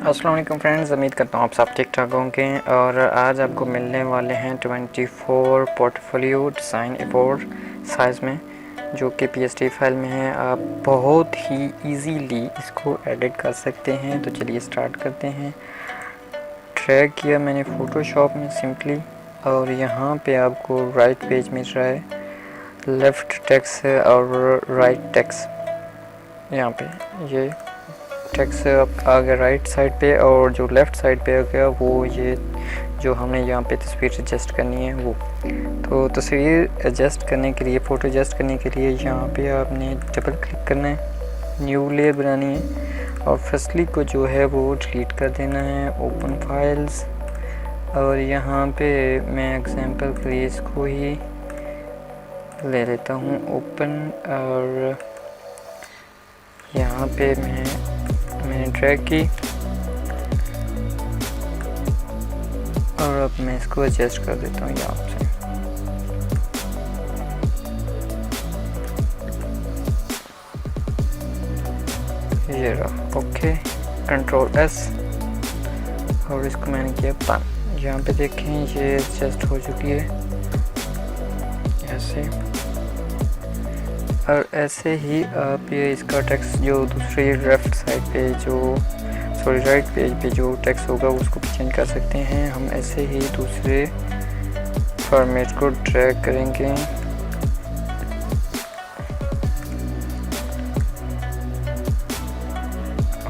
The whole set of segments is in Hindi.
अस्सलाम वालेकुम फ्रेंड्स, उम्मीद करता हूँ आप सब ठीक ठाक होंगे। और आज आपको मिलने वाले हैं 24 पोर्टफोलियो डिज़ाइन A4 साइज़ में, जो कि PSD फाइल में है। आप बहुत ही इजीली इसको एडिट कर सकते हैं। तो चलिए स्टार्ट करते हैं। ड्रैग किया मैंने फ़ोटोशॉप में सिंपली, और यहाँ पे आपको राइट पेज मिल रहा है, लेफ़्ट टेक्स्ट और राइट टेक्स्ट। यहाँ पे ये टेक्स्ट आ गया राइट साइड पे, और जो लेफ़्ट साइड पे आ गया वो ये जो हमने यहाँ पे तस्वीर एडजस्ट करनी है वो। तो तस्वीर एडजस्ट करने के लिए, फ़ोटो एडजस्ट करने के लिए यहाँ पे आपने डबल क्लिक करना है, न्यू लेयर बनानी है, और फर्स्टली को जो है वो डिलीट कर देना है। ओपन फाइल्स, और यहाँ पे मैं एग्जांपल के लिए इसको ही ले लेता हूँ ओपन, और यहाँ पे मैंने ड्रैग की, और अब मैं इसको एडजस्ट कर देता हूँ यहाँ से। ये रहा, ओके, Ctrl+S, और इसको मैंने किया बंद। यहाँ पे देखें ये एडजस्ट हो चुकी है ऐसे। और ऐसे ही आप ये इसका टेक्स्ट जो दूसरी लेफ़्ट साइड पे राइट पेज पे जो टेक्स्ट होगा उसको भी चेंज कर सकते हैं। हम ऐसे ही दूसरे फॉर्मेट को ड्रैग करेंगे।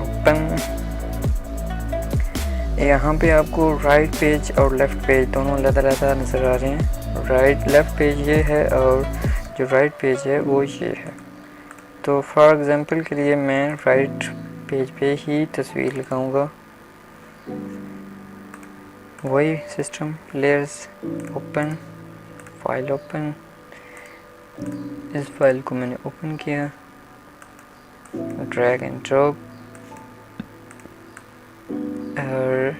ओपन, यहाँ पे आपको राइट पेज और लेफ़्ट पेज दोनों अलग-अलग नज़र आ रहे हैं। लेफ़्ट पेज ये है और जो राइट पेज है वो ये है। तो फॉर एग्ज़ाम्पल के लिए मैं राइट पेज पे ही तस्वीर लगाऊंगा। वही system, layers, open, file open. इस फाइल को मैंने ओपन किया, ड्रैग एंड ड्रॉप, और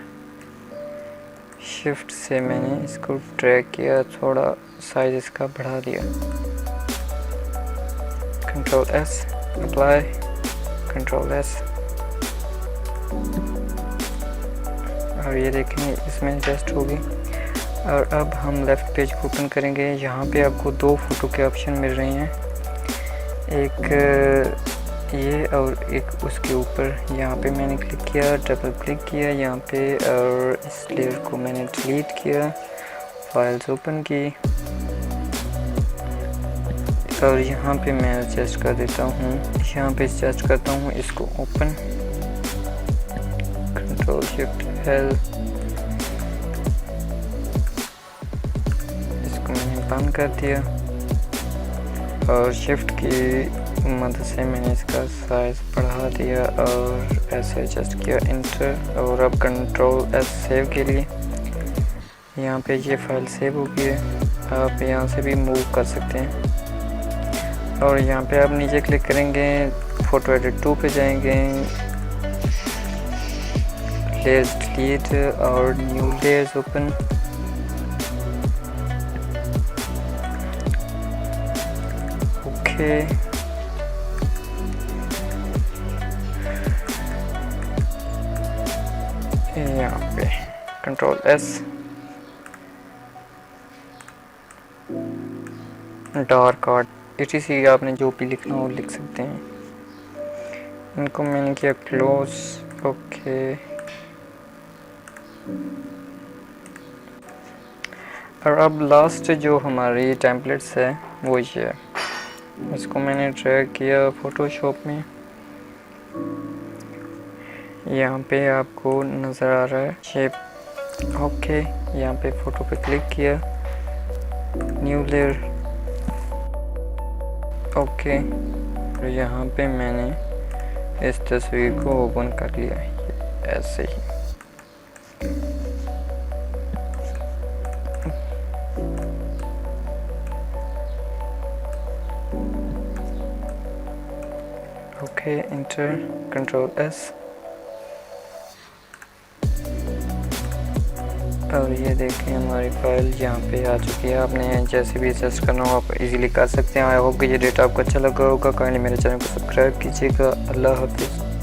शिफ्ट से मैंने इसको ड्रैग किया, थोड़ा साइज इसका बढ़ा दिया। Ctrl+S, अप्लाई, Ctrl+S, और ये देखें इसमें एडजस्ट होगी। और अब हम लेफ़्ट पेज को ओपन करेंगे। यहाँ पे आपको दो फ़ोटो के ऑप्शन मिल रहे हैं, एक ये और एक उसके ऊपर। यहाँ पे मैंने क्लिक किया, डबल क्लिक किया यहाँ पे, और इस लेयर को मैंने डिलीट किया, फाइल्स ओपन की, और यहाँ पे मैं एडजस्ट कर देता हूँ। यहाँ पे एडजस्ट करता हूँ इसको ओपन, Ctrl+Shift+L, इसको मैंने बंद कर दिया, और शिफ्ट की मदद से मैंने इसका साइज बढ़ा दिया और ऐसे एडजस्ट किया, इंटर। और अब Ctrl+S सेव के लिए, यहाँ पे ये फाइल सेव हो गई है। आप यहाँ से भी मूव कर सकते हैं, और यहाँ पे आप नीचे क्लिक करेंगे, फ़ोटो एडिट 2 पे जाएंगे, लेयर्स डिलीट और न्यू लेयर्स ओपन। ओके, यहाँ पे Ctrl+S, डार्क आर्ट, etc आपने जो भी लिखना हो लिख सकते हैं। इनको मैंने किया क्लोज, ओके। और अब लास्ट जो हमारी टेम्पलेट्स है वो ये है, इसको मैंने ड्रैग किया फ़ोटोशॉप में। यहाँ पे आपको नज़र आ रहा है शेप, ओके। यहाँ पे फ़ोटो पे क्लिक किया, न्यू लेयर, ओके। तो यहाँ पे मैंने इस तस्वीर को ओपन कर लिया ऐसे ही। ओके, इंटर, Ctrl+S, और ये देखें हमारी फाइल यहाँ पे आ चुकी है। आपने जैसे भी एडजस्ट करना हो आप इजीली कर सकते हैं। आई होप कि ये डेटा आपको अच्छा लगा होगा। काइंडली मेरे चैनल को सब्सक्राइब कीजिएगा। अल्लाह हाफिज़।